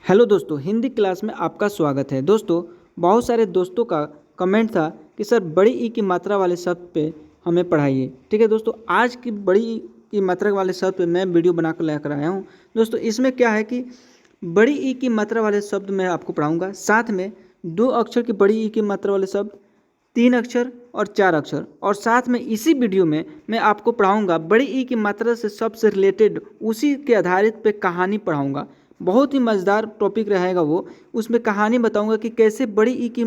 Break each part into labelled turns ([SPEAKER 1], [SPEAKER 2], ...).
[SPEAKER 1] Hello दोस्तों, Hindi class में आपका स्वागत है। दोस्तों, बहुत सारे दोस्तों का कमेंट था कि सर बड़ी ई की मात्रा वाले शब्द पे हमें पढ़ाइए। ठीक है दोस्तों, आज की बड़ी ई की मात्रा वाले शब्द पे मैं वीडियो बनाकर लेकर आया हूँ। दोस्तों, इसमें क्या है कि बड़ी ई की मात्रा वाले शब्द मैं आपको पढ़ाऊँगा, साथ में 2 अक्षर की बड़ी ई की मात्रा वाले शब्द, 3 अक्षर और 4 अक्षर, और साथ में इसी वीडियो में मैं आपको पढ़ाऊँगा बड़ी ई की मात्रा से शब्द से रिलेटेड उसी के आधारित पे कहानी पढ़ाऊँगा। बहुत ही मज़ेदार टॉपिक रहेगा वो। उसमें कहानी बताऊंगा कि कैसे बड़ी ई की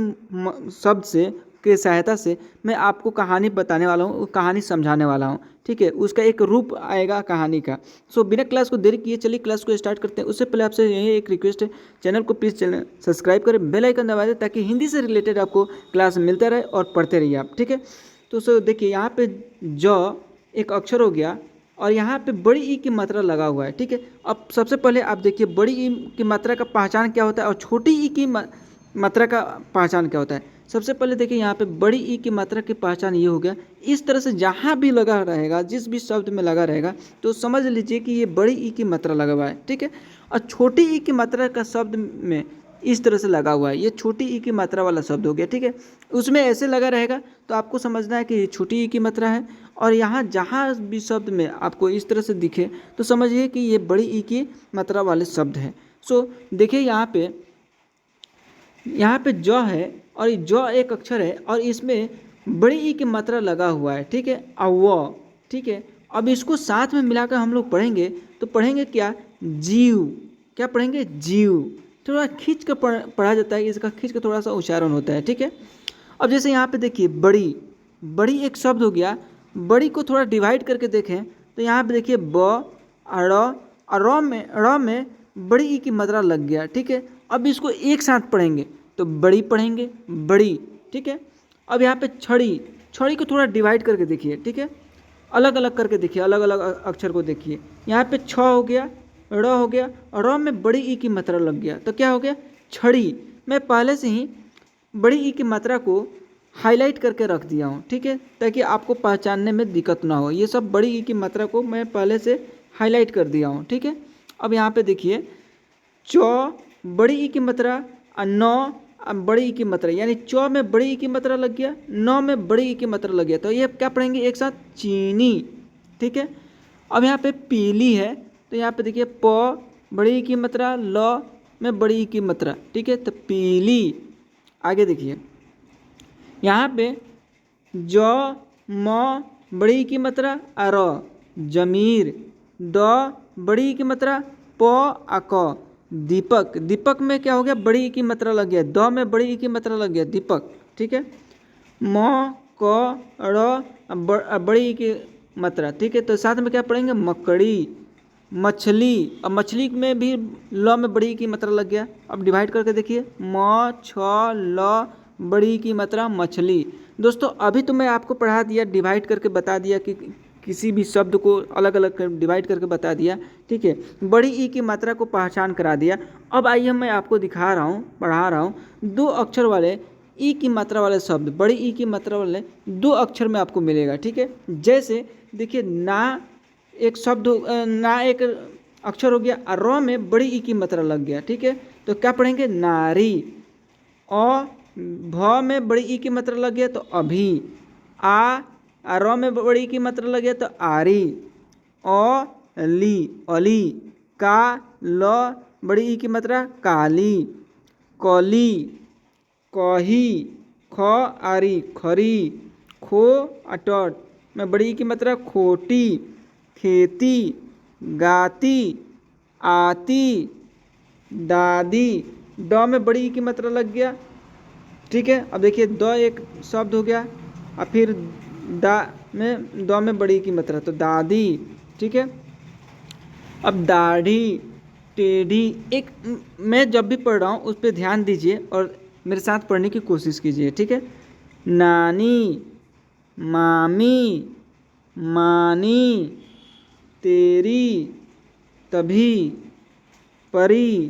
[SPEAKER 1] शब्द से के सहायता से मैं आपको कहानी बताने वाला हूँ, कहानी समझाने वाला हूँ। ठीक है, उसका एक रूप आएगा कहानी का। सो बिना क्लास को देरी किए चलिए क्लास को स्टार्ट करते हैं। उससे पहले आपसे यही एक रिक्वेस्ट है, चैनल को प्लीज़ चैनल सब्सक्राइब करें, बेल आइकन दबा दें ताकि हिंदी से रिलेटेड आपको क्लास मिलता रहे और पढ़ते रहिए आप। ठीक है, तो सो देखिए यहाँ पे ज एक अक्षर हो गया और यहाँ पे बड़ी ई की मात्रा लगा हुआ है। ठीक है, अब सबसे पहले आप देखिए बड़ी ई की मात्रा का पहचान क्या होता है और छोटी ई की मात्रा का पहचान क्या होता है। सबसे पहले देखिए यहाँ पे बड़ी ई की मात्रा की पहचान ये हो गया, इस तरह से जहाँ भी लगा रहेगा, जिस भी शब्द में लगा रहेगा तो समझ लीजिए कि ये बड़ी ई की मात्रा लगा हुआ है। ठीक है, और छोटी ई की मात्रा का शब्द में इस तरह से लगा हुआ है, ये छोटी ई की मात्रा वाला शब्द हो गया। ठीक है, उसमें ऐसे लगा रहेगा तो आपको समझना है कि ये छोटी ई की मात्रा है, और यहाँ जहाँ भी शब्द में आपको इस तरह से दिखे तो समझिए कि ये बड़ी ई की मात्रा वाले शब्द हैं। सो देखिए यहाँ पे ज है और ज एक अक्षर है और इसमें बड़ी ई की मात्रा लगा हुआ है। ठीक है, और व, ठीक है, अब इसको साथ में मिलाकर हम लोग पढ़ेंगे तो पढ़ेंगे क्या, जीव। क्या पढ़ेंगे, जीव। थोड़ा खींच कर पढ़ा जाता है, इसका खींच कर थोड़ा सा उच्चारण होता है। ठीक है, अब जैसे यहाँ पे देखिए बड़ी, बड़ी एक शब्द हो गया। बड़ी को थोड़ा डिवाइड करके देखें तो यहाँ पे देखिए ब और र में बड़ी ई की मात्रा लग गया। ठीक है, अब इसको एक साथ पढ़ेंगे तो बड़ी पढ़ेंगे, बड़ी। ठीक है, अब यहाँ पे छड़ी, छड़ी को थोड़ा डिवाइड करके देखिए। ठीक है, अलग अलग करके देखिए, अलग अलग अक्षर को देखिए। यहाँ पे छ हो गया, र हो गया, और र में बड़ी ई की मात्रा लग गया तो क्या हो गया, छड़ी। मैं पहले से ही बड़ी ई की मात्रा को हाईलाइट करके रख दिया हूँ। ठीक है, ताकि आपको पहचानने में दिक्कत ना हो। ये सब बड़ी ई की मात्रा को मैं पहले से हाईलाइट कर दिया हूँ। ठीक है, अब यहाँ पे देखिए चौ बड़ी ई की मात्रा और नौ बड़ी ई की मात्रा, यानी चौ में बड़ी ई की मात्रा लग गया, नौ में बड़ी ई की मात्रा लग गया तो ये क्या पढ़ेंगे एक साथ, चीनी। ठीक है, अब यहाँ पे पीली है तो यहाँ पे देखिए प बड़ी ई की मात्रा, ल में बड़ी ई की मात्रा। ठीक है, तो पीली। आगे देखिए यहाँ पे ज म बड़ी की मात्रा और जमीर, द बड़ी की मात्रा, प आ क, दीपक। दीपक में क्या हो गया, बड़ी की मात्रा लग गया, द में बड़ी की मात्रा लग गया, दीपक। ठीक है, म क र बड़ी की मात्रा। ठीक है, तो साथ में क्या पढ़ेंगे, मकड़ी, मछली। अब मछली में भी ल में बड़ी की मात्रा लग गया। अब डिवाइड करके देखिए म छ ल बड़ी की मात्रा, मछली। दोस्तों, अभी तो मैं आपको पढ़ा दिया, डिवाइड करके बता दिया कि किसी भी शब्द को अलग अलग डिवाइड करके बता दिया। ठीक है, बड़ी ई की मात्रा को पहचान करा दिया। अब आइए मैं आपको दिखा रहा हूँ, पढ़ा रहा हूँ 2 अक्षर वाले ई की मात्रा वाले शब्द, बड़ी ई की मात्रा वाले 2 अक्षर में आपको मिलेगा। ठीक है, जैसे देखिए ना एक शब्द, ना एक अक्षर हो गया और र में बड़ी ई की मात्रा लग गया। ठीक है, तो क्या पढ़ेंगे, नारी। अ भ में बड़ी ई की मात्रा लग गया तो अभी। आ र में बड़ी ई की मात्रा लग गया तो आरी। ली, अली। का ल बड़ी ई की मात्रा, काली। कली, कही। ख आरी, खरी। खो अटट में बड़ी ई की मात्रा, खोटी। खेती, गाती। आती, दादी। ड में बड़ी ई की मात्रा लग गया। ठीक है, अब देखिए द एक शब्द हो गया और फिर दा में द में बड़ी की मात्रा तो दादी। ठीक है, अब दाढ़ी, टेढ़ी। एक मैं जब भी पढ़ रहा हूँ उस पर ध्यान दीजिए और मेरे साथ पढ़ने की कोशिश कीजिए। ठीक है, नानी, मामी, मानी, तेरी, तभी, परी,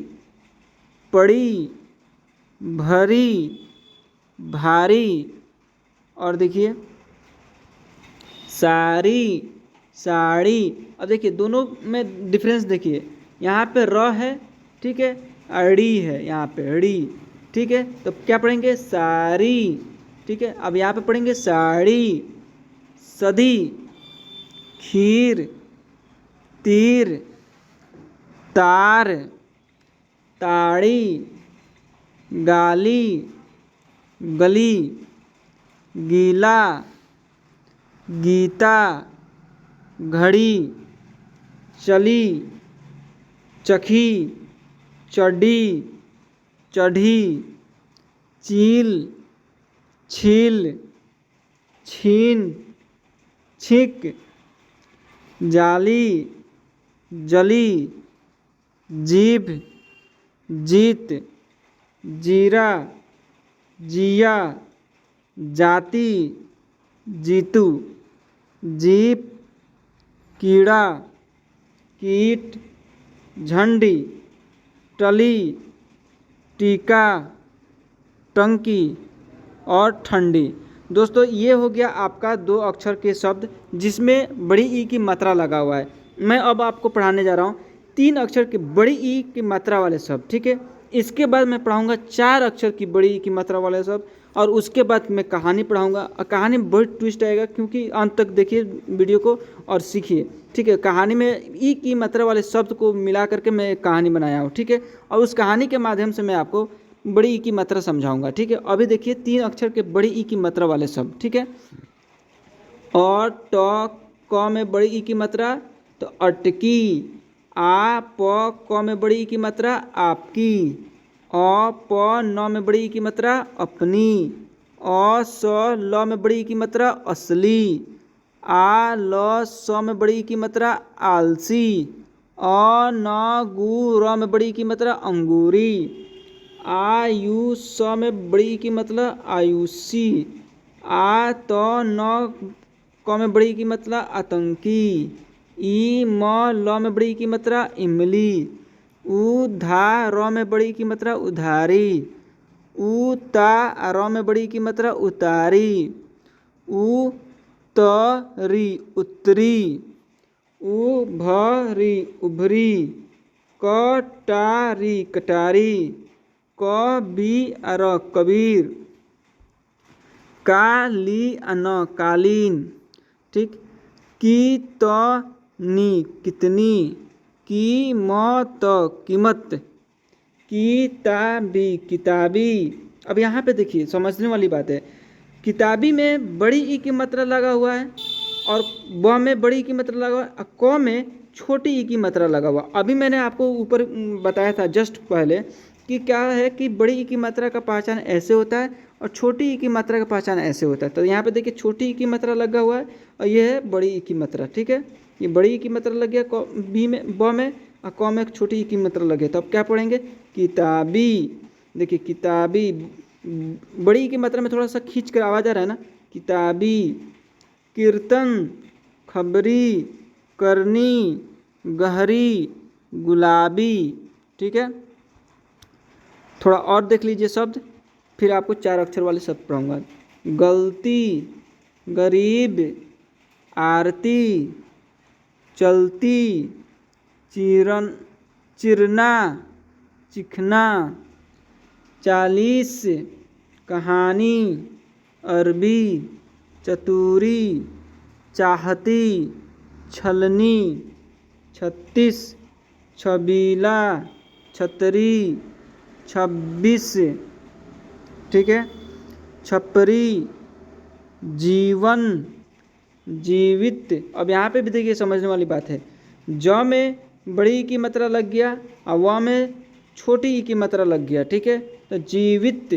[SPEAKER 1] पड़ी, भरी, भारी। और देखिए सारी, साड़ी। अब देखिए दोनों में डिफरेंस देखिए, यहाँ पे र है, ठीक है, अड़ी है यहाँ पे ड़ी, ठीक है। तो क्या पढ़ेंगे साड़ी, ठीक है। अब यहाँ पे पढ़ेंगे साड़ी, सदी, खीर, तीर, तार, ताड़ी, गाली, गली, गीला, गीता, घड़ी, चली, चखी, चढ़ी, चढ़ी, चील, छील, छीन, छिक, जाली, जली, जीभ, जीत, जीरा, जिया, जाति, जीतू, जीप, कीड़ा, कीट, झंडी, टली, टीका, टंकी और ठंडी। दोस्तों ये हो गया आपका 2 अक्षर के शब्द जिसमें बड़ी ई की मात्रा लगा हुआ है। मैं अब आपको पढ़ाने जा रहा हूँ 3 अक्षर के बड़ी ई की मात्रा वाले शब्द, ठीक है। इसके बाद मैं पढ़ाऊँगा 4 अक्षर की बड़ी ई की मात्रा वाले शब्द और उसके बाद मैं कहानी पढ़ाऊँगा। और कहानी में बड़ी ट्विस्ट आएगा क्योंकि अंत तक देखिए वीडियो को और सीखिए, ठीक है। कहानी में ई की मात्रा वाले शब्द को मिला करके मैं एक कहानी बनाया हूँ, ठीक है। और उस कहानी के माध्यम से मैं आपको बड़ी ई की मात्रा समझाऊंगा, ठीक है। अभी देखिए 3 अक्षर के बड़ी ई की मात्रा वाले शब्द, ठीक है। और क में बड़ी ई की मात्रा तो अटकी, आ प क में बड़ी ई की मात्रा आपकी, अ प न में बड़ी ई की मात्रा अपनी, अ स ल में बड़ी ई की मात्रा असली, आ ल स में बड़ी ई की मात्रा आलसी, अ न गु र में बड़ी ई की मात्रा अंगूरी, आयु स में बड़ी की मतलब आयुषी, आ तो न क में बड़ी की मतलब आतंकी, ई म ल में बड़ी की मतलब इमली, उ धा र में बड़ी की मतलब उधारी, उ ता र में बड़ी की मतलब उतारी, उ त री उत्तरी, उ भ री उभरी, क टा री कटारी, क बी अर कबीर, का ली अन कालीन, ठीक। की त नी कितनी, की म त कीमत, की ता बी किताबी। अब यहाँ पे देखिए समझने वाली बात है, किताबी में बड़ी ई की मात्रा लगा हुआ है और ब में बड़ी की मात्रा लगा हुआ है, क में छोटी ई की मात्रा लगा हुआ। अभी मैंने आपको ऊपर बताया था जस्ट पहले कि क्या है कि बड़ी ई की मात्रा का पहचान ऐसे होता है और छोटी ई की मात्रा का पहचान ऐसे होता है। तो यहाँ पे देखिए छोटी ई की मात्रा लगा हुआ है और ये है बड़ी ई की मात्रा, ठीक है। ये बड़ी ई की मात्रा लग गया बी में, ब में, और क में छोटी ई की मात्रा लगे। तो अब क्या पढ़ेंगे किताबी। देखिए किताबी बड़ी ई की मात्रा में थोड़ा सा खींच कर आवाज़ आ रहा है ना, किताबी। कीर्तन, खबरी, करनी, गहरी, गुलाबी, ठीक है। थोड़ा और देख लीजिए शब्द, फिर आपको 4 अक्षर वाले शब्द पढ़ाऊँगा। गलती, गरीब, आरती, चलती, चिरन, चिरना, चिखना, 40, कहानी, अरबी, चतुरी, चाहती, छलनी, 36, छबीला, छतरी, 26, ठीक है। छपरी, जीवन, जीवित। अब यहाँ पे भी देखिए समझने वाली बात है, ज में बड़ी ई की मात्रा लग गया और व में छोटी ई की मात्रा लग गया, ठीक है। तो जीवित,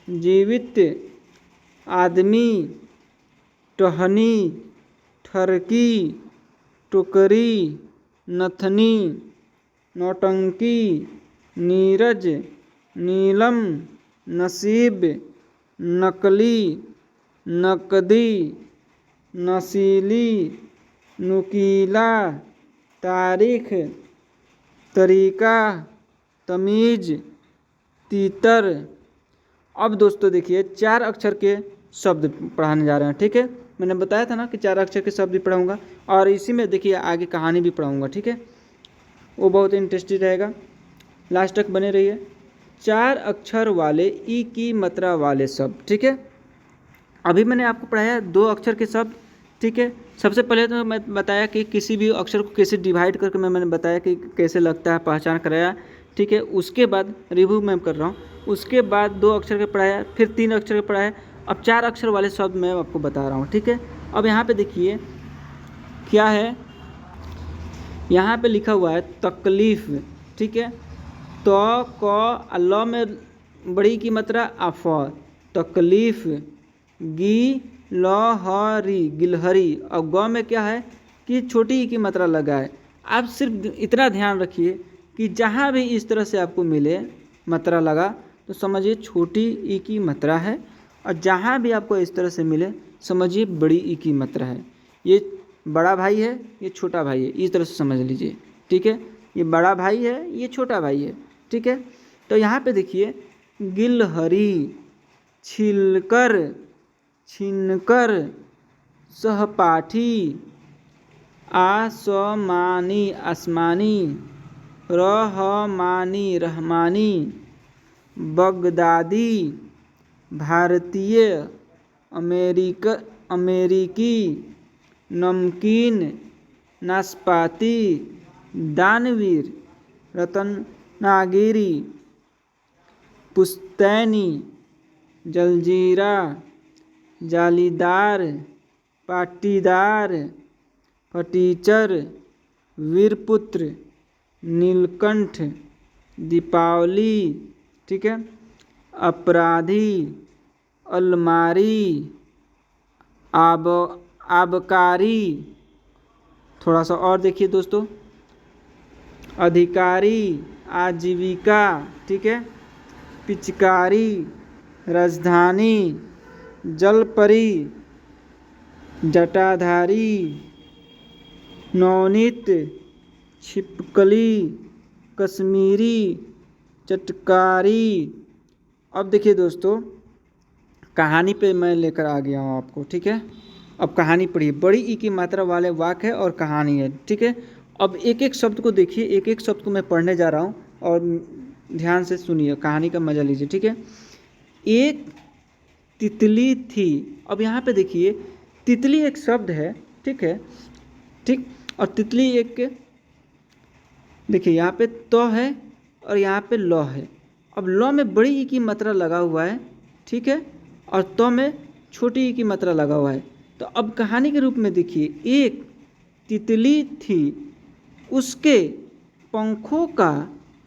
[SPEAKER 1] जीवित। आदमी, टहनी, ठरकी, टोकरी, नथनी, नौटंकी, नीरज, नीलम, नसीब, नकली, नकदी, नसीली, नुकीला, तारीख, तरीका, तमीज, तीतर। अब दोस्तों देखिए 4 अक्षर के शब्द पढ़ाने जा रहे हैं, ठीक है। मैंने बताया था ना कि 4 अक्षर के शब्द भी पढ़ाऊँगा और इसी में देखिए आगे कहानी भी पढ़ाऊँगा, ठीक है। वो बहुत इंटरेस्टिंग रहेगा। लास्ट तक बने रहिए। 4 अक्षर वाले ई की मात्रा वाले शब्द, ठीक है। अभी मैंने आपको पढ़ाया 2 अक्षर के शब्द, ठीक है। सबसे पहले तो मैं बताया कि किसी भी अक्षर को कैसे डिवाइड करके मैंने बताया कि कैसे लगता है, पहचान कराया, ठीक है। उसके बाद रिव्यू मैं कर रहा हूँ। उसके बाद 2 अक्षर के पढ़ाया, फिर 3 अक्षर के पढ़ाया, अब 4 अक्षर वाले शब्द मैं आपको बता रहा हूँ, ठीक है। अब यहाँ पे देखिए क्या है, यहाँ पे लिखा हुआ है तकलीफ, ठीक है। तो क ल में बड़ी की मात्रा अफ, तकलीफ, गी ल हरी गिलहरी, और ग में क्या है कि छोटी ई की मात्रा लगा है। आप सिर्फ इतना ध्यान रखिए कि जहाँ भी इस तरह से आपको मिले मात्रा लगा तो समझिए छोटी ई की मात्रा है, और जहाँ भी आपको इस तरह से मिले समझिए बड़ी ई की मात्रा है। ये बड़ा भाई है, ये छोटा भाई है, इस तरह से समझ लीजिए, ठीक है। ये बड़ा भाई है, ये छोटा भाई है, ठीक है। तो यहाँ पे देखिए गिलहरी, छिलकर, छिनकर, सहपाठी, आसमानी आसमानी, रहमानी रहमानी, बगदादी, भारतीय, अमेरिकी, नमकीन, नाशपाती, दानवीर, रत्नागिरी, पुश्तैनी, जलजीरा, जालीदार, पाटीदार, फटीचर, वीरपुत्र, नीलकंठ, दीपावली, ठीक है, अपराधी, अलमारी, आबकारी, थोड़ा सा और देखिए दोस्तों, अधिकारी, आजीविका, ठीक है, पिचकारी, राजधानी, जलपरी, जटाधारी, नवनीत, छिपकली, कश्मीरी, चटकारी। अब देखिए दोस्तों कहानी पे मैं लेकर आ गया हूँ आपको, ठीक है। अब कहानी पढ़िए, बड़ी ई की मात्रा वाले वाक्य है और कहानी है, ठीक है। अब एक एक शब्द को देखिए, एक एक शब्द को मैं पढ़ने जा रहा हूँ और ध्यान से सुनिए, कहानी का मजा लीजिए, ठीक है। एक तितली थी। अब यहाँ पे देखिए तितली एक शब्द है, ठीक है, ठीक। और तितली एक, देखिए यहाँ पे तो है और यहाँ पे ल है। अब ल में बड़ी ई की मात्रा लगा हुआ है, ठीक है, और तो में छोटी ई की मात्रा लगा हुआ है। तो अब कहानी के रूप में देखिए, एक तितली थी, उसके पंखों का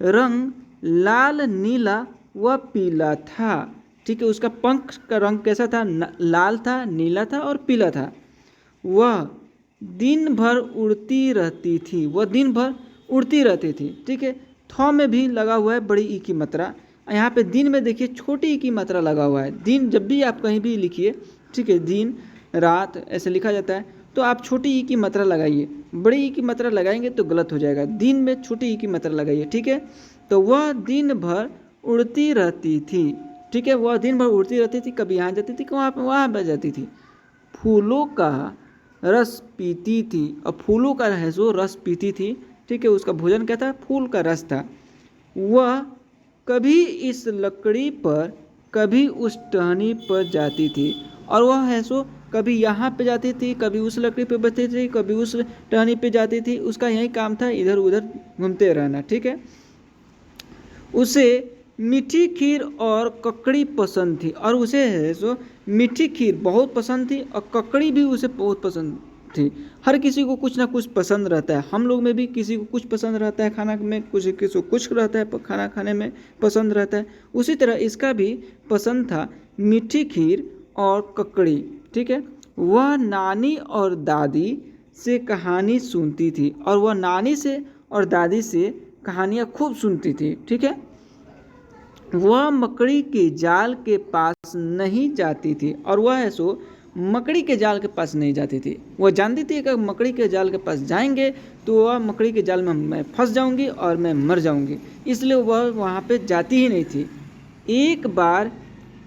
[SPEAKER 1] रंग लाल, नीला व पीला था, ठीक है। उसका पंख का रंग कैसा था? लाल था, नीला था और पीला था। वह दिन भर उड़ती रहती थी, वह दिन भर उड़ती रहती थी, ठीक है। थ में भी लगा हुआ है बड़ी ई की मात्रा। यहाँ पे दिन में देखिए छोटी ई की मात्रा लगा हुआ है। दिन जब भी आप कहीं भी लिखिए, ठीक है, दिन रात ऐसे लिखा जाता है, तो आप छोटी ई की मात्रा लगाइए। बड़ी ई की मात्रा लगाएंगे तो गलत हो जाएगा। दिन में छोटी ई की मात्रा लगाइए, ठीक है। तो वह दिन भर उड़ती रहती थी, ठीक है। वह दिन भर उड़ती रहती थी, कभी यहाँ जाती थी, वहाँ पर जाती थी। फूलों का रस पीती थी। अब फूलों का है जो रस पीती थी, ठीक है। उसका भोजन क्या था? फूल का रस था। वह कभी इस लकड़ी पर कभी उस टहनी पर जाती थी, और वह है सो कभी यहाँ पे जाती थी, कभी उस लकड़ी पे बैठती थी, कभी उस टहनी पे जाती थी। उसका यही काम था, इधर उधर घूमते रहना, ठीक है। उसे मीठी खीर और ककड़ी पसंद थी, और उसे है सो मीठी खीर बहुत पसंद थी और ककड़ी भी उसे बहुत पसंद थी। हर किसी को कुछ ना कुछ पसंद रहता है। हम लोग में भी किसी को कुछ पसंद रहता है खाना में, किसी को कुछ रहता है खाना खाने में पसंद रहता है। उसी तरह इसका भी पसंद था मीठी खीर और ककड़ी, ठीक है। वह नानी और दादी से कहानी सुनती थी, और वह नानी से और दादी से कहानियाँ खूब सुनती थी, ठीक है। वह मकड़ी के जाल के पास नहीं जाती थी, और वह है सो मकड़ी के जाल के पास नहीं जाती थी। वह जानती थी कि मकड़ी के जाल के पास जाएंगे तो वह मकड़ी के जाल में मैं फंस जाऊंगी और मैं मर जाऊंगी, इसलिए वह वहाँ पे जाती ही नहीं थी। एक बार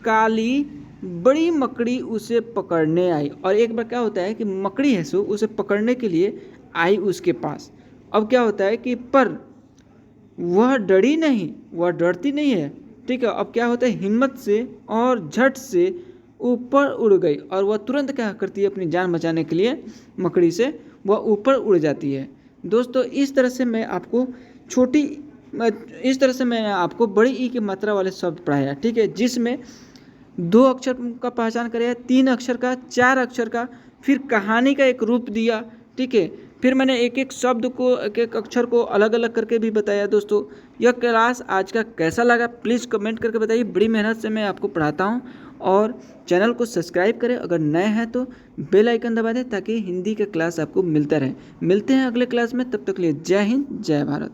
[SPEAKER 1] काली बड़ी मकड़ी उसे पकड़ने आई, और एक बार क्या होता है कि मकड़ी है सो उसे पकड़ने के लिए आई उसके पास। अब क्या होता है कि पर वह डरी नहीं, वह डरती नहीं है। ठीक है, अब क्या होता है, हिम्मत से और झट से ऊपर उड़ गई और वह तुरंत क्या करती है, अपनी जान बचाने के लिए मकड़ी से वह ऊपर उड़ जाती है। दोस्तों इस तरह से मैं आपको बड़ी ई की मात्रा वाले शब्द पढ़ाया। ठीक है, जिसमें 2 अक्षर का पहचान कराया, 3 अक्षर का, 4 अक्षर का, फिर कहानी का एक रूप दिया। ठीक है, फिर मैंने एक एक शब्द को, एक एक अक्षर को अलग अलग करके भी बताया। दोस्तों यह क्लास आज का कैसा लगा प्लीज़ कमेंट करके बताइए। बड़ी मेहनत से मैं आपको पढ़ाता हूँ। और चैनल को सब्सक्राइब करें, अगर नए हैं तो बेल आइकन दबा दें ताकि हिंदी का क्लास आपको मिलता रहे। मिलते हैं अगले क्लास में, तब तक के लिए जय हिंद जय भारत।